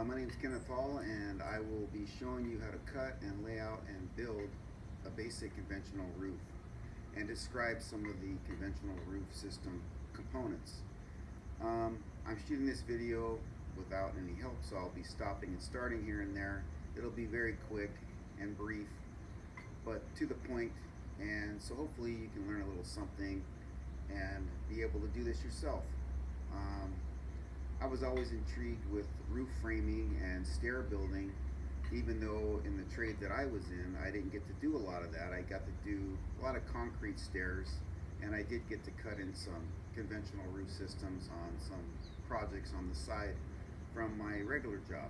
My name is Kenneth Hall, and I will be showing you how to cut and lay out and build a basic conventional roof and describe some of the conventional roof system components. I'm shooting this video without any help, so I'll be stopping and starting here and there. It'll be very quick and brief, but to the point, and so hopefully you can learn a little something and be able to do this yourself. I was always intrigued with roof framing and stair building, even though in the trade that I was in, I didn't get to do a lot of that. I got to do a lot of concrete stairs, and I did get to cut in some conventional roof systems on some projects on the side from my regular job.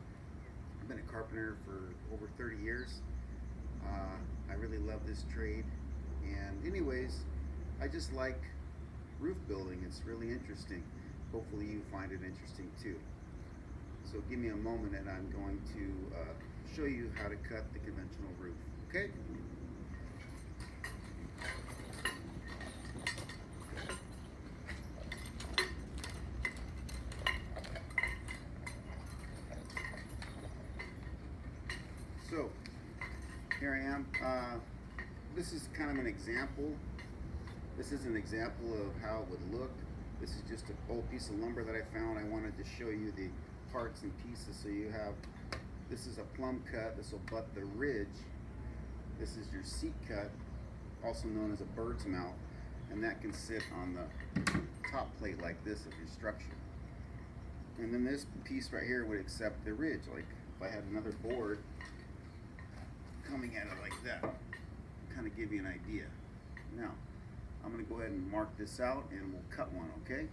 I've been a carpenter for over 30 years. I really love this trade, and anyways, I just like roof building. It's really interesting. Hopefully you find it interesting too. So give me a moment and I'm going to show you how to cut the conventional roof, okay? So here I am. This is kind of an example. This is an example of how it would look. This is just an old piece of lumber that I found. I wanted to show you the parts and pieces. So you have, this is a plumb cut. This will butt the ridge. This is your seat cut, also known as a bird's mouth, and that can sit on the top plate like this of your structure. And then this piece right here would accept the ridge. Like if I had another board coming at it like that, kind of give you an idea. Now, I'm going to go ahead and mark this out and we'll cut one, okay?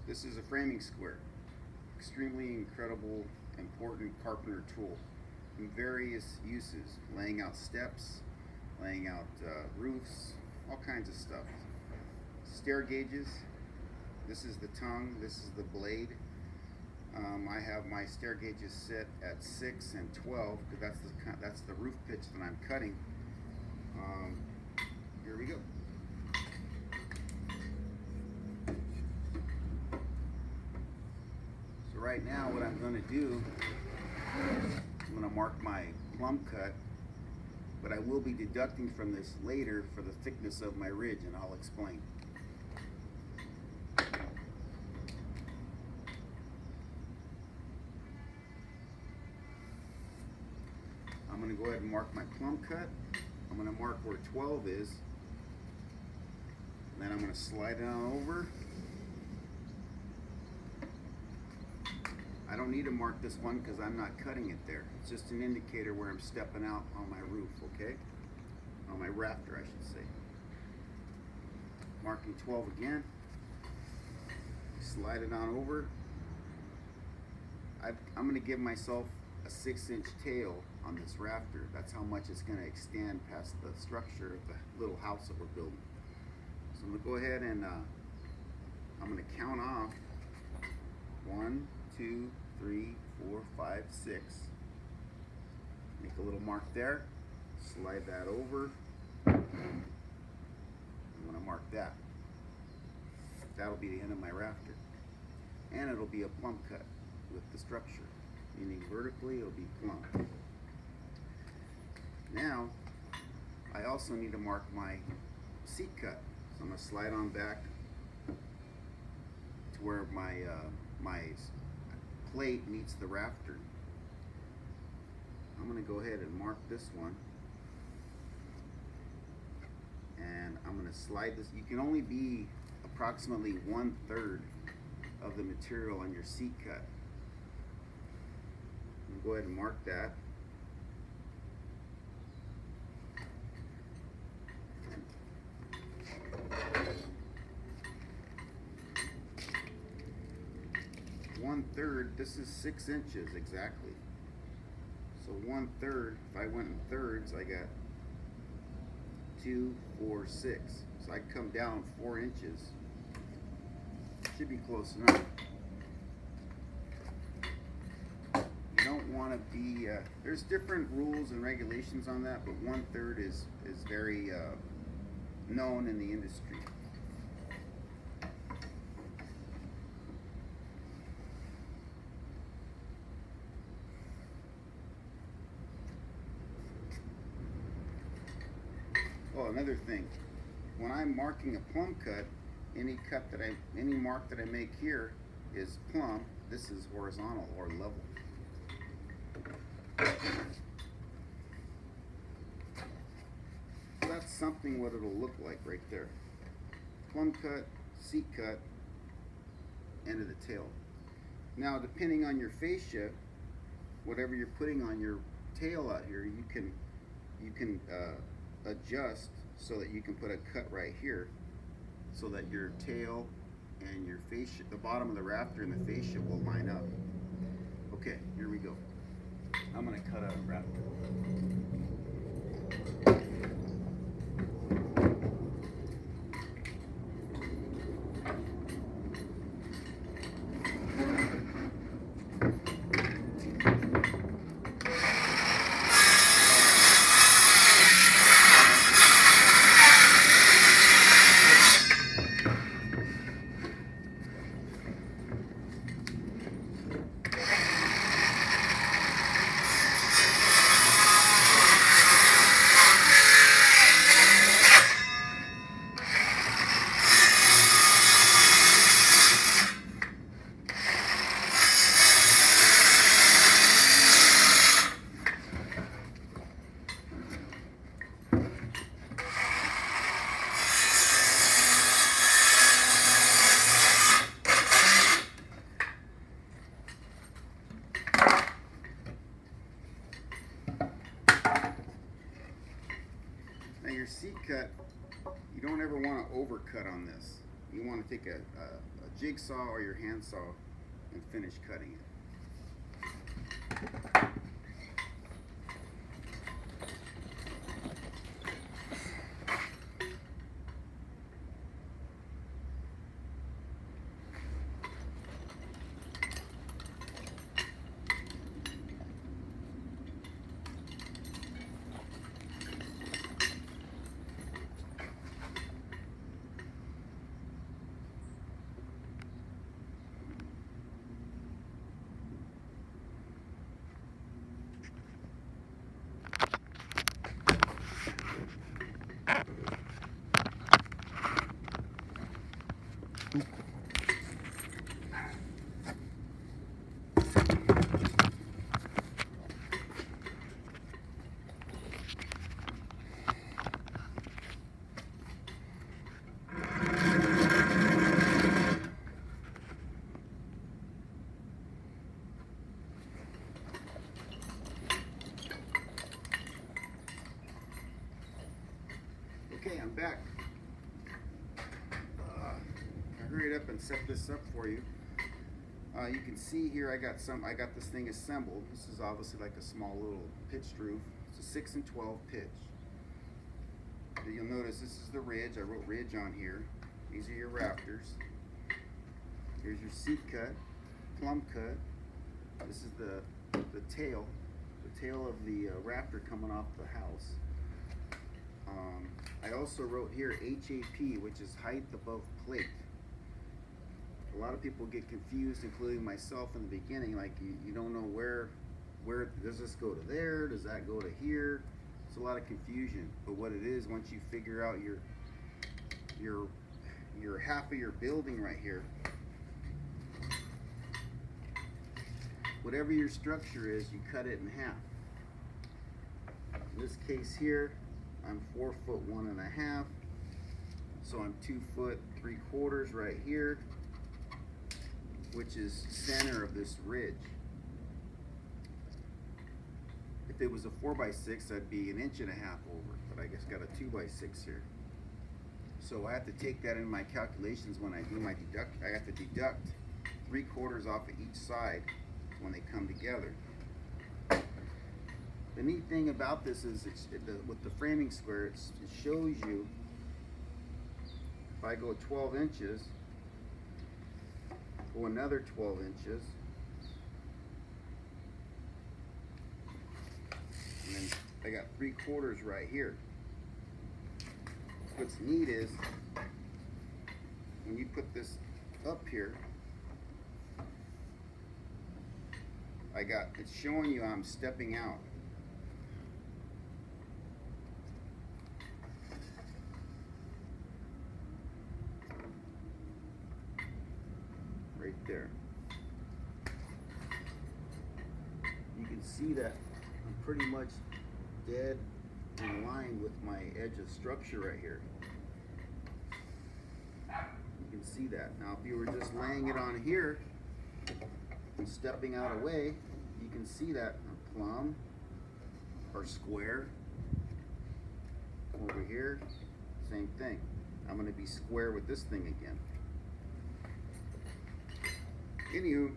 This is a framing square. Extremely incredible, important carpenter tool in various uses. Laying out steps, laying out roofs, all kinds of stuff. Stair gauges. This is the tongue, this is the blade. I have my stair gauges set at 6 and 12 because that's the roof pitch that I'm cutting. Here we go. So right now what I'm going to do, I'm going to mark my plumb cut, but I will be deducting from this later for the thickness of my ridge, and I'll explain. I'm going to go ahead and mark my plumb cut. I'm going to mark where 12 is. And then I'm going to slide it on over. I don't need to mark this one because I'm not cutting it there. It's just an indicator where I'm stepping out on my roof, okay? On my rafter, I should say. Marking 12 again. Slide it on over. I'm going to give myself a 6-inch tail on this rafter. That's how much it's going to extend past the structure of the little house that we're building. So I'm going to go ahead and I'm going to count off 1, 2, 3, 4, 5, 6. Make a little mark there. Slide that over. I'm going to mark that. That'll be the end of my rafter. And it'll be a plumb cut with the structure. Meaning vertically it'll be plumb. Now, I also need to mark my seat cut. So I'm going to slide on back to where my plate meets the rafter. I'm going to go ahead and mark this one. And I'm going to slide this. You can only be approximately 1/3 of the material on your seat cut. Go ahead and mark that. One-third, this is 6 inches exactly. So 1/3, if I went in thirds, I got 2, 4, 6. So I come down 4 inches. Should be close enough. You don't want to be, there's different rules and regulations on that, but 1/3 is very known in the industry. Oh, another thing, when I'm marking a plumb cut, any mark that I make here is plumb. This is horizontal or level. So that's something what it'll look like right there. Plumb cut, seat cut, end of the tail. Now, depending on your fascia, whatever you're putting on your tail out here, you can adjust so that you can put a cut right here, so that your tail and your fascia, the bottom of the rafter and the fascia will line up. Okay, here we go. I'm gonna cut a rafter. Now your seat cut, you don't ever want to overcut on this. You want to take a jigsaw or your handsaw and finish cutting it. Okay, I'm back. I hurried up and set this up for you. You can see here I got this thing assembled. This is obviously like a small little pitched roof. It's a 6 and 12 pitch. You'll notice this is the ridge. I wrote ridge on here. These are your rafters. Here's your seat cut, plumb cut. This is the tail of the rafter coming off the house. I also wrote here HAP, which is height above plate. A lot of people get confused, including myself in the beginning, like you don't know where does this go to there, does that go to here? It's a lot of confusion, but what it is, once you figure out your half of your building right here, whatever your structure is, you cut it in half. In this case here, I'm 4 foot 1 1/2, so I'm 2 foot 3/4 right here, which is center of this ridge. If it was a 4x6, I'd be 1.5 inches over, but I just got a 2x6 here. So I have to take that in my calculations when I do my deduct. I have to deduct 3/4 off of each side when they come together. The neat thing about this is with the framing square, it shows you if I go 12 inches, go another 12 inches, and I got 3/4 right here. What's neat is when you put this up here, it's showing you I'm stepping out. Right there. You can see that I'm pretty much dead in line with my edge of structure right here. You can see that. Now if you were just laying it on here and stepping out away, you can see that plumb or square. Over here, same thing. I'm going to be square with this thing again. Anywho,